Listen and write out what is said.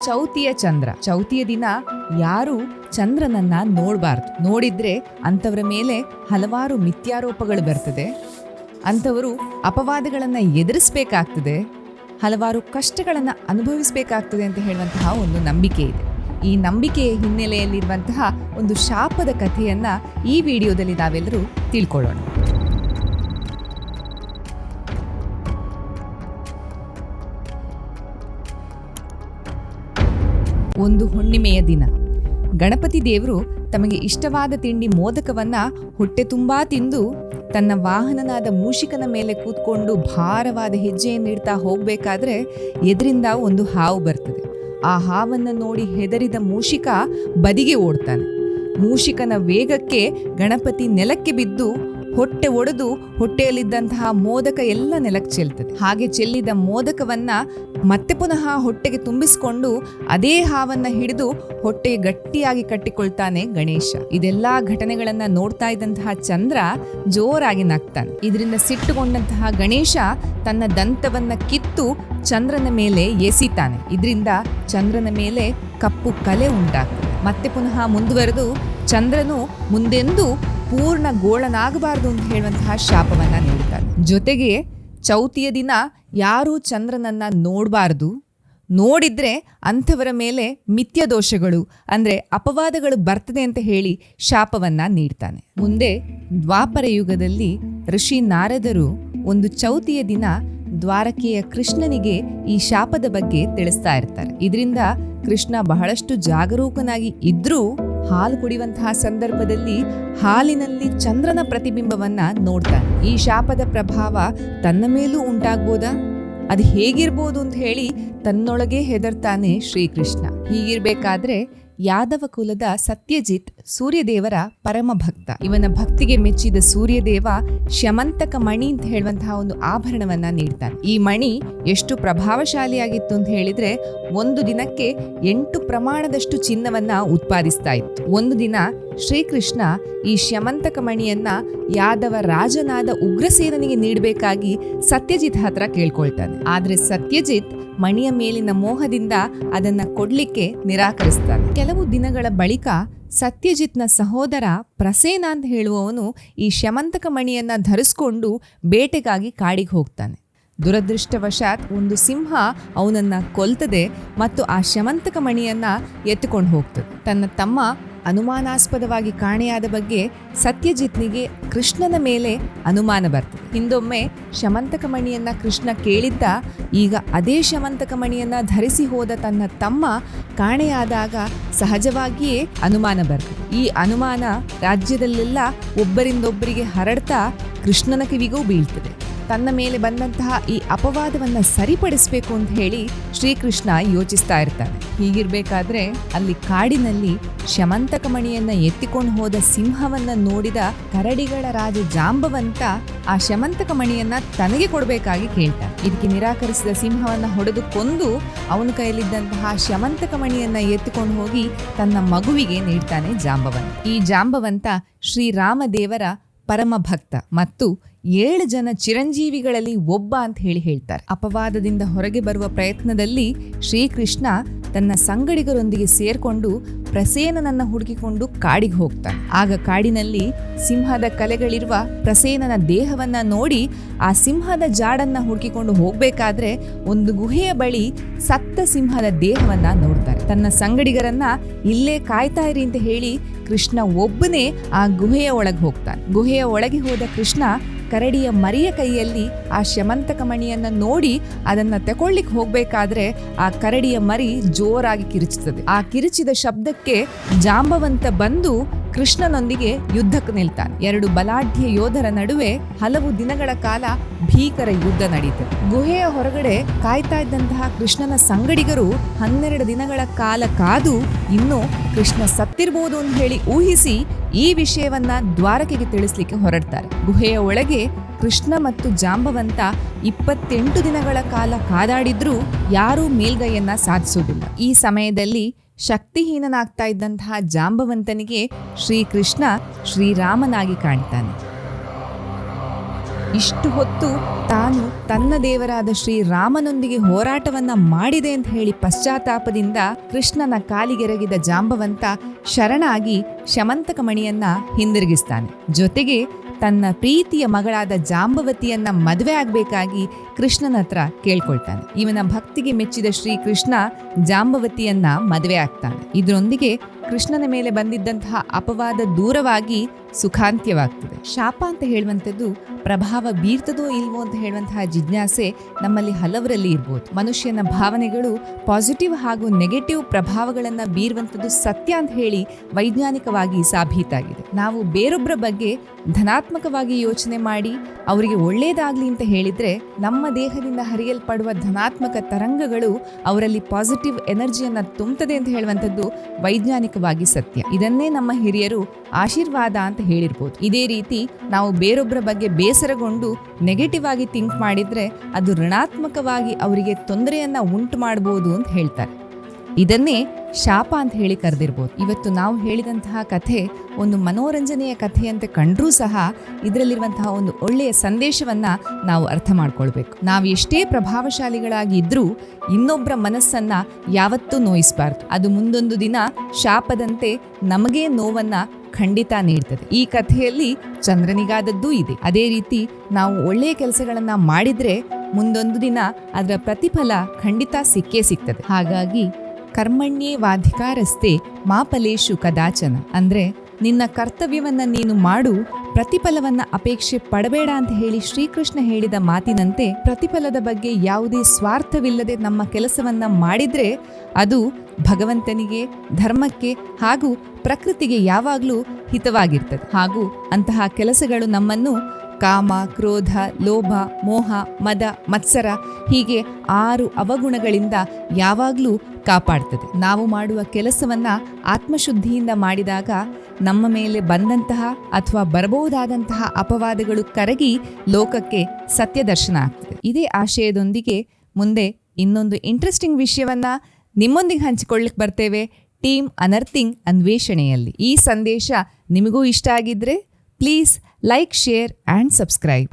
ಚೌತಿಯ ಚಂದ್ರ. ಚೌತಿಯ ದಿನ ಯಾರು ಚಂದ್ರನನ್ನ ನೋಡಬಾರ್ದು. ನೋಡಿದ್ರೆ ಅಂಥವರ ಮೇಲೆ ಹಲವಾರು ಮಿಥ್ಯಾರೋಪಗಳು ಬರ್ತದೆ. ಅಂಥವರು ಅಪವಾದಗಳನ್ನ ಎದುರಿಸಬೇಕಾಗ್ತದೆ, ಹಲವಾರು ಕಷ್ಟಗಳನ್ನ ಅನುಭವಿಸಬೇಕಾಗ್ತದೆ ಅಂತ ಹೇಳುವಂತಹ ಒಂದು ನಂಬಿಕೆ ಇದೆ. ಈ ನಂಬಿಕೆಯ ಹಿನ್ನೆಲೆಯಲ್ಲಿರುವಂತಹ ಒಂದು ಶಾಪದ ಕಥೆಯನ್ನ ಈ ವಿಡಿಯೋದಲ್ಲಿ ನಾವೆಲ್ಲರೂ ತಿಳ್ಕೊಳ್ಳೋಣ. ಒಂದು ಹುಣ್ಣಿಮೆಯ ದಿನ ಗಣಪತಿ ದೇವರು ತಮಗೆ ಇಷ್ಟವಾದ ತಿಂಡಿ ಮೋದಕವನ್ನ ಹೊಟ್ಟೆ ತುಂಬಾ ತಿಂದು ತನ್ನ ವಾಹನನಾದ ಮೂಷಿಕನ ಮೇಲೆ ಕೂತ್ಕೊಂಡು ಭಾರವಾದ ಹೆಜ್ಜೆಯನ್ನಿಡ್ತಾ ಹೋಗ್ಬೇಕಾದ್ರೆ ಎದುರಿಂದ ಒಂದು ಹಾವು ಬರ್ತದೆ. ಆ ಹಾವನ್ನು ನೋಡಿ ಹೆದರಿದ ಮೂಷಿಕ ಬದಿಗೆ ಓಡ್ತಾನೆ. ಮೂಷಿಕನ ವೇಗಕ್ಕೆ ಗಣಪತಿ ನೆಲಕ್ಕೆ ಬಿದ್ದು ಹೊಟ್ಟೆ ಒಡೆದು ಹೊಟ್ಟೆಯಲ್ಲಿದ್ದಂತಹ ಮೋದಕ ಎಲ್ಲ ನೆಲಕ್ಕೆ ಚೆಲ್ತದೆ. ಹಾಗೆ ಚೆಲ್ಲಿದ ಮೋದಕವನ್ನ ಮತ್ತೆ ಪುನಃ ಹೊಟ್ಟೆಗೆ ತುಂಬಿಸಿಕೊಂಡು ಅದೇ ಹಾವನ್ನ ಹಿಡಿದು ಹೊಟ್ಟೆ ಗಟ್ಟಿಯಾಗಿ ಕಟ್ಟಿಕೊಳ್ತಾನೆ ಗಣೇಶ. ಇದೆಲ್ಲಾ ಘಟನೆಗಳನ್ನ ನೋಡ್ತಾ ಇದ್ದಂತಹ ಚಂದ್ರ ಜೋರಾಗಿ ನಗ್ತಾನೆ. ಇದರಿಂದ ಸಿಟ್ಟುಗೊಂಡಂತಹ ಗಣೇಶ ತನ್ನ ದಂತವನ್ನ ಕಿತ್ತು ಚಂದ್ರನ ಮೇಲೆ ಎಸಿತಾನೆ. ಇದರಿಂದ ಚಂದ್ರನ ಮೇಲೆ ಕಪ್ಪು ಕಲೆ ಉಂಟಾಗ್ತದೆ. ಮತ್ತೆ ಪುನಃ ಮುಂದುವರೆದು ಚಂದ್ರನು ಮುಂದೆಂದೂ ಪೂರ್ಣ ಗೋಳನಾಗಬಾರದು ಅಂತ ಹೇಳುವಂತಹ ಶಾಪವನ್ನ ನೀಡುತ್ತಾನೆ. ಜೊತೆಗೆ ಚೌತಿಯ ದಿನ ಯಾರೂ ಚಂದ್ರನನ್ನ ನೋಡಬಾರ್ದು, ನೋಡಿದ್ರೆ ಅಂಥವರ ಮೇಲೆ ಮಿಥ್ಯ ದೋಷಗಳು ಅಂದ್ರೆ ಅಪವಾದಗಳು ಬರ್ತದೆ ಅಂತ ಹೇಳಿ ಶಾಪವನ್ನ ನೀಡ್ತಾನೆ. ಮುಂದೆ ದ್ವಾಪರ ಯುಗದಲ್ಲಿ ಋಷಿ ನಾರದರು ಒಂದು ಚೌತಿಯ ದಿನ ದ್ವಾರಕೆಯ ಕೃಷ್ಣನಿಗೆ ಈ ಶಾಪದ ಬಗ್ಗೆ ತಿಳಿಸ್ತಾ ಇರ್ತಾರೆ. ಇದರಿಂದ ಕೃಷ್ಣ ಬಹಳಷ್ಟು ಜಾಗರೂಕನಾಗಿ ಇದ್ರೂ ಹಾಲು ಕುಡಿಯುವಂತಹ ಸಂದರ್ಭದಲ್ಲಿ ಹಾಲಿನಲ್ಲಿ ಚಂದ್ರನ ಪ್ರತಿಬಿಂಬವನ್ನ ನೋಡ್ತಾನೆ. ಈ ಶಾಪದ ಪ್ರಭಾವ ತನ್ನ ಮೇಲೂ ಉಂಟಾಗ್ಬೋದಾ, ಅದು ಹೇಗಿರ್ಬೋದು ಅಂತ ಹೇಳಿ ತನ್ನೊಳಗೆ ಹೆದರ್ತಾನೆ ಶ್ರೀಕೃಷ್ಣ. ಹೀಗಿರ್ಬೇಕಾದ್ರೆ ಯಾದವ ಕುಲದ ಸತ್ಯಜಿತ್ ಸೂರ್ಯದೇವರ ಪರಮ ಭಕ್ತ. ಇವನ ಭಕ್ತಿಗೆ ಮೆಚ್ಚಿದ ಸೂರ್ಯದೇವ ಶ್ಯಮಂತಕ ಮಣಿ ಅಂತ ಹೇಳುವಂತಹ ಒಂದು ಆಭರಣವನ್ನ ನೀಡ್ತಾನೆ. ಈ ಮಣಿ ಎಷ್ಟು ಪ್ರಭಾವಶಾಲಿಯಾಗಿತ್ತು ಅಂತ ಹೇಳಿದ್ರೆ ಒಂದು ದಿನಕ್ಕೆ 8 ಪ್ರಮಾಣದಷ್ಟು ಚಿನ್ನವನ್ನ ಉತ್ಪಾದಿಸ್ತಾ ಇತ್ತು. ಒಂದು ದಿನ ಶ್ರೀಕೃಷ್ಣ ಈ ಶ್ಯಮಂತಕ ಮಣಿಯನ್ನ ಯಾದವ ರಾಜನಾದ ಉಗ್ರಸೇನನಿಗೆ ನೀಡಬೇಕಾಗಿ ಸತ್ಯಜಿತ್ ಹತ್ರ ಕೇಳ್ಕೊಳ್ತಾನೆ. ಆದ್ರೆ ಸತ್ಯಜಿತ್ ಮಣಿಯ ಮೇಲಿನ ಮೋಹದಿಂದ ಅದನ್ನ ಕೊಡ್ಲಿಕ್ಕೆ ನಿರಾಕರಿಸ್ತಾನೆ. ಕೆಲವು ದಿನಗಳ ಬಳಿಕ ಸತ್ಯಜಿತ್ನ ಸಹೋದರ ಪ್ರಸೇನ ಅಂತ ಹೇಳುವವನು ಈ ಶ್ಯಮಂತಕ ಮಣಿಯನ್ನ ಧರಿಸ್ಕೊಂಡು ಬೇಟೆಗಾಗಿ ಕಾಡಿಗೆ ಹೋಗ್ತಾನೆ. ದುರದೃಷ್ಟವಶಾತ್ ಒಂದು ಸಿಂಹ ಅವನನ್ನ ಕೊಲ್ತದೆ ಮತ್ತು ಆ ಶ್ಯಮಂತಕ ಮಣಿಯನ್ನ ಎತ್ತುಕೊಂಡು ಹೋಗ್ತದೆ. ತನ್ನ ತಮ್ಮ ಅನುಮಾನಾಸ್ಪದವಾಗಿ ಕಾಣೆಯಾದ ಬಗ್ಗೆ ಸತ್ಯಜಿತ್ನಿಗೆ ಕೃಷ್ಣನ ಮೇಲೆ ಅನುಮಾನ ಬರ್ತದೆ. ಹಿಂದೊಮ್ಮೆ ಶ್ಯಮಂತಕ ಮಣಿಯನ್ನ ಕೃಷ್ಣ ಕೇಳಿದ್ದ. ಈಗ ಅದೇ ಶ್ಯಮಂತಕ ಮಣಿಯನ್ನ ಧರಿಸಿ ಹೋದ ತನ್ನ ತಮ್ಮ ಕಾಣೆಯಾದಾಗ ಸಹಜವಾಗಿಯೇ ಅನುಮಾನ ಬರ್ತದೆ. ಈ ಅನುಮಾನ ರಾಜ್ಯದಲ್ಲೆಲ್ಲ ಒಬ್ಬರಿಂದೊಬ್ಬರಿಗೆ ಹರಡ್ತಾ ಕೃಷ್ಣನ ಕಿವಿಗೂ ಬೀಳ್ತದೆ. ತನ್ನ ಮೇಲೆ ಬಂದಂತಹ ಈ ಅಪವಾದವನ್ನ ಸರಿಪಡಿಸಬೇಕು ಅಂತ ಹೇಳಿ ಶ್ರೀಕೃಷ್ಣ ಯೋಚಿಸ್ತಾ ಇರ್ತಾನೆ. ಹೀಗಿರ್ಬೇಕಾದ್ರೆ ಅಲ್ಲಿ ಕಾಡಿನಲ್ಲಿ ಶ್ಯಮಂತಕ ಮಣಿಯನ್ನ ಎತ್ತಿಕೊಂಡು ಹೋದ ಸಿಂಹವನ್ನ ನೋಡಿದ ಕರಡಿಗಳ ರಾಜ ಜಾಂಬವಂತ ಆ ಶ್ಯಮಂತಕ ಮಣಿಯನ್ನ ತನಗೆ ಕೊಡಬೇಕಾಗಿ ಕೇಳ್ತಾನೆ. ಇದಕ್ಕೆ ನಿರಾಕರಿಸಿದ ಸಿಂಹವನ್ನ ಹೊಡೆದು ಕೊಂದು ಅವನ ಕೈಯಲ್ಲಿದ್ದಂತಹ ಶ್ಯಮಂತಕ ಮಣಿಯನ್ನ ಎತ್ತಿಕೊಂಡು ಹೋಗಿ ತನ್ನ ಮಗುವಿಗೆ ನೀಡ್ತಾನೆ ಜಾಂಬವಂತ. ಈ ಜಾಂಬವಂತ ಶ್ರೀರಾಮ ದೇವರ ಪರಮ ಭಕ್ತ ಮತ್ತು 7 ಜನ ಚಿರಂಜೀವಿಗಳಲ್ಲಿ ಒಬ್ಬ ಅಂತ ಹೇಳ್ತಾರೆ. ಅಪವಾದದಿಂದ ಹೊರಗೆ ಬರುವ ಪ್ರಯತ್ನದಲ್ಲಿ ಶ್ರೀಕೃಷ್ಣ ತನ್ನ ಸಂಗಡಿಗರೊಂದಿಗೆ ಸೇರ್ಕೊಂಡು ಪ್ರಸೇನನನ್ನ ಹುಡುಕಿಕೊಂಡು ಕಾಡಿಗೆ ಹೋಗ್ತಾನೆ. ಆಗ ಕಾಡಿನಲ್ಲಿ ಸಿಂಹದ ಕಲೆಗಳಿರುವ ಪ್ರಸೇನನ ದೇಹವನ್ನ ನೋಡಿ ಆ ಸಿಂಹದ ಜಾಡನ್ನ ಹುಡುಕಿಕೊಂಡು ಹೋಗ್ಬೇಕಾದ್ರೆ ಒಂದು ಗುಹೆಯ ಬಳಿ ಸತ್ತ ಸಿಂಹದ ದೇಹವನ್ನ ನೋಡ್ತಾರೆ. ತನ್ನ ಸಂಗಡಿಗರನ್ನ ಇಲ್ಲೇ ಕಾಯ್ತಾ ಇರಿ ಅಂತ ಹೇಳಿ ಕೃಷ್ಣ ಒಬ್ಬನೇ ಆ ಗುಹೆಯ ಒಳಗೆ ಹೋಗ್ತಾನೆ. ಗುಹೆಯ ಒಳಗೆ ಹೋದ ಕೃಷ್ಣ ಕರಡಿಯ ಮರಿಯ ಕೈಯಲ್ಲಿ ಆ ಶ್ಯಮಂತಕ ಮಣಿಯನ್ನ ನೋಡಿ ಅದನ್ನ ತಕೊಳ್ಳಿಕ್ ಹೋಗ್ಬೇಕಾದ್ರೆ ಆ ಕರಡಿಯ ಮರಿ ಜೋರಾಗಿ ಕಿರುಚುತ್ತದೆ. ಆ ಕಿರುಚಿದ ಶಬ್ದಕ್ಕೆ ಜಾಂಬವಂತ ಬಂದು ಕೃಷ್ಣನೊಂದಿಗೆ ಯುದ್ಧಕ್ಕೆ ನಿಲ್ತಾನೆ. 2 ಬಲಾಢ್ಯ ಯೋಧರ ನಡುವೆ ಹಲವು ದಿನಗಳ ಕಾಲ ಭೀಕರ ಯುದ್ಧ ನಡೀತದೆ. ಗುಹೆಯ ಹೊರಗಡೆ ಕಾಯ್ತಾ ಇದ್ದಂತಹ ಕೃಷ್ಣನ ಸಂಗಡಿಗರು 12 ದಿನಗಳ ಕಾಲ ಕಾದು ಇನ್ನು ಕೃಷ್ಣ ಸತ್ತಿರ್ಬೋದು ಅಂತ ಹೇಳಿ ಊಹಿಸಿ ಈ ವಿಷಯವನ್ನ ದ್ವಾರಕೆಗೆ ತಿಳಿಸ್ಲಿಕ್ಕೆ ಹೊರಡ್ತಾರೆ. ಗುಹೆಯ ಒಳಗೆ ಕೃಷ್ಣ ಮತ್ತು ಜಾಂಬವಂತ 28 ದಿನಗಳ ಕಾಲ ಕಾದಾಡಿದ್ರೂ ಯಾರೂ ಮೇಲ್ಗೈಯನ್ನ ಸಾಧಿಸುವುದಿಲ್ಲ. ಈ ಸಮಯದಲ್ಲಿ ಶಕ್ತಿಹೀನನಾಗ್ತಾ ಇದ್ದಂತಹ ಜಾಂಬವಂತನಿಗೆ ಶ್ರೀಕೃಷ್ಣ ಶ್ರೀರಾಮನಾಗಿ ಕಾಣ್ತಾನೆ. ಇಷ್ಟು ಹೊತ್ತು ತಾನು ತನ್ನ ದೇವರಾದ ಶ್ರೀರಾಮನೊಂದಿಗೆ ಹೋರಾಟವನ್ನ ಮಾಡಿದೆ ಅಂತ ಹೇಳಿ ಪಶ್ಚಾತ್ತಾಪದಿಂದ ಕೃಷ್ಣನ ಕಾಲಿಗೆರಗಿದ ಜಾಂಬವಂತ ಶರಣಾಗಿ ಶಮಂತಕ ಮಣಿಯನ್ನ ಹಿಂದಿರುಗಿಸ್ತಾನೆ. ಜೊತೆಗೆ ತನ್ನ ಪ್ರೀತಿಯ ಮಗಳಾದ ಜಾಂಬವತಿಯನ್ನ ಮದುವೆ ಆಗ್ಬೇಕಾಗಿ ಕೃಷ್ಣನ ಹತ್ರ ಕೇಳ್ಕೊಳ್ತಾನೆ. ಇವನ ಭಕ್ತಿಗೆ ಮೆಚ್ಚಿದ ಶ್ರೀಕೃಷ್ಣ ಜಾಂಬವತಿಯನ್ನ ಮದುವೆ ಆಗ್ತಾನೆ. ಇದರೊಂದಿಗೆ ಕೃಷ್ಣನ ಮೇಲೆ ಬಂದಿದ್ದಂತಹ ಅಪವಾದ ದೂರವಾಗಿ ಸುಖಾಂತ್ಯವಾಗ್ತದೆ. ಶಾಪ ಅಂತ ಹೇಳುವಂಥದ್ದು ಪ್ರಭಾವ ಬೀರ್ತದೋ ಇಲ್ವೋ ಅಂತ ಹೇಳುವಂತಹ ಜಿಜ್ಞಾಸೆ ನಮ್ಮಲ್ಲಿ ಹಲವರಲ್ಲಿ ಇರ್ಬೋದು. ಮನುಷ್ಯನ ಭಾವನೆಗಳು ಪಾಸಿಟಿವ್ ಹಾಗೂ ನೆಗೆಟಿವ್ ಪ್ರಭಾವಗಳನ್ನು ಬೀರುವಂಥದ್ದು ಸತ್ಯ ಅಂತ ಹೇಳಿ ವೈಜ್ಞಾನಿಕವಾಗಿ ಸಾಬೀತಾಗಿದೆ. ನಾವು ಬೇರೊಬ್ಬರ ಬಗ್ಗೆ ಧನಾತ್ಮಕವಾಗಿ ಯೋಚನೆ ಮಾಡಿ ಅವರಿಗೆ ಒಳ್ಳೆಯದಾಗಲಿ ಅಂತ ಹೇಳಿದ್ರೆ ನಮ್ಮ ದೇಹದಿಂದ ಹರಿಯಲ್ಪಡುವ ಧನಾತ್ಮಕ ತರಂಗಗಳು ಅವರಲ್ಲಿ ಪಾಸಿಟಿವ್ ಎನರ್ಜಿಯನ್ನು ತುಂಬುತ್ತದೆ ಅಂತ ಹೇಳುವಂಥದ್ದು ವೈಜ್ಞಾನಿಕವಾಗಿ ಸತ್ಯ. ಇದನ್ನೇ ನಮ್ಮ ಹಿರಿಯರು ಆಶೀರ್ವಾದ ಅಂತ ಹೇಳಿರ್ಬೋದು. ಇದೇ ರೀತಿ ನಾವು ಬೇರೊಬ್ಬರ ಬಗ್ಗೆ ಬೇಸರಗೊಂಡು ನೆಗೆಟಿವ್ ಆಗಿ ಥಿಂಕ್ ಮಾಡಿದ್ರೆ ಅದು ಋಣಾತ್ಮಕವಾಗಿ ಅವರಿಗೆ ತೊಂದರೆಯನ್ನ ಉಂಟು ಮಾಡಬಹುದು ಅಂತ ಹೇಳ್ತಾರೆ. ಇದನ್ನೇ ಶಾಪ ಅಂತ ಹೇಳಿ ಕರೆದಿರ್ಬೋದು. ಇವತ್ತು ನಾವು ಹೇಳಿದಂತಹ ಕಥೆ ಒಂದು ಮನೋರಂಜನೆಯ ಕಥೆಯಂತೆ ಕಂಡ್ರೂ ಸಹ ಇದರಲ್ಲಿರುವಂತಹ ಒಂದು ಒಳ್ಳೆಯ ಸಂದೇಶವನ್ನ ನಾವು ಅರ್ಥ ಮಾಡ್ಕೊಳ್ಬೇಕು. ನಾವು ಎಷ್ಟೇ ಪ್ರಭಾವಶಾಲಿಗಳಾಗಿ ಇದ್ರೂ ಇನ್ನೊಬ್ಬರ ಮನಸ್ಸನ್ನ ಯಾವತ್ತೂ ನೋಯಿಸಬಾರ್ದು. ಅದು ಮುಂದೊಂದು ದಿನ ಶಾಪದಂತೆ ನಮಗೇ ನೋವನ್ನ ಖಂಡಿತ ನೀಡ್ತದೆ. ಈ ಕಥೆಯಲ್ಲಿ ಚಂದ್ರನಿಗಾದದ್ದೂ ಇದೆ. ಅದೇ ರೀತಿ ನಾವು ಒಳ್ಳೆಯ ಕೆಲಸಗಳನ್ನ ಮಾಡಿದ್ರೆ ಮುಂದೊಂದು ದಿನ ಅದರ ಪ್ರತಿಫಲ ಖಂಡಿತ ಸಿಕ್ಕೇ ಸಿಗ್ತದೆ. ಹಾಗಾಗಿ ಕರ್ಮಣ್ಯೇ ವಾಧಿಕಾರಸ್ತೆ ಮಾ ಫಲೇಷು ಕದಾಚನ ಅಂದ್ರೆ ನಿನ್ನ ಕರ್ತವ್ಯವನ್ನ ನೀನು ಮಾಡು, ಪ್ರತಿಫಲವನ್ನ ಅಪೇಕ್ಷೆ ಪಡಬೇಡ ಅಂತ ಹೇಳಿ ಶ್ರೀಕೃಷ್ಣ ಹೇಳಿದ ಮಾತಿನಂತೆ ಪ್ರತಿಫಲದ ಬಗ್ಗೆ ಯಾವುದೇ ಸ್ವಾರ್ಥವಿಲ್ಲದೆ ನಮ್ಮ ಕೆಲಸವನ್ನ ಮಾಡಿದ್ರೆ ಅದು ಭಗವಂತನಿಗೆ, ಧರ್ಮಕ್ಕೆ ಹಾಗೂ ಪ್ರಕೃತಿಗೆ ಯಾವಾಗಲೂ ಹಿತವಾಗಿರ್ತದೆ. ಹಾಗೂ ಅಂತಹ ಕೆಲಸಗಳು ನಮ್ಮನ್ನು ಕಾಮ, ಕ್ರೋಧ, ಲೋಭ, ಮೋಹ, ಮದ, ಮತ್ಸರ ಹೀಗೆ 6 ಅವಗುಣಗಳಿಂದ ಯಾವಾಗಲೂ ಕಾಪಾಡ್ತದೆ. ನಾವು ಮಾಡುವ ಕೆಲಸವನ್ನ ಆತ್ಮಶುದ್ಧಿಯಿಂದ ಮಾಡಿದಾಗ ನಮ್ಮ ಮೇಲೆ ಬಂದಂತಹ ಅಥವಾ ಬರಬಹುದಾದಂತಹ ಅಪವಾದಗಳು ಕರಗಿ ಲೋಕಕ್ಕೆ ಸತ್ಯದರ್ಶನ ಆಗ್ತದೆ. ಇದೇ ಆಶಯದೊಂದಿಗೆ ಮುಂದೆ ಇನ್ನೊಂದು ಇಂಟ್ರೆಸ್ಟಿಂಗ್ ವಿಷಯವನ್ನ ನಿಮ್ಮೊಂದಿಗೆ ಹಂಚಿಕೊಳ್ಳಿಕ್ಕೆ ಬರ್ತೇವೆ ಟೀಮ್ ಅನರ್ಥಿಂಗ್ ಅನ್ವೇಷಣೆಯಲ್ಲಿ. ಈ ಸಂದೇಶ ನಿಮಗೂ ಇಷ್ಟ ಆಗಿದ್ರೆ please like, share and subscribe.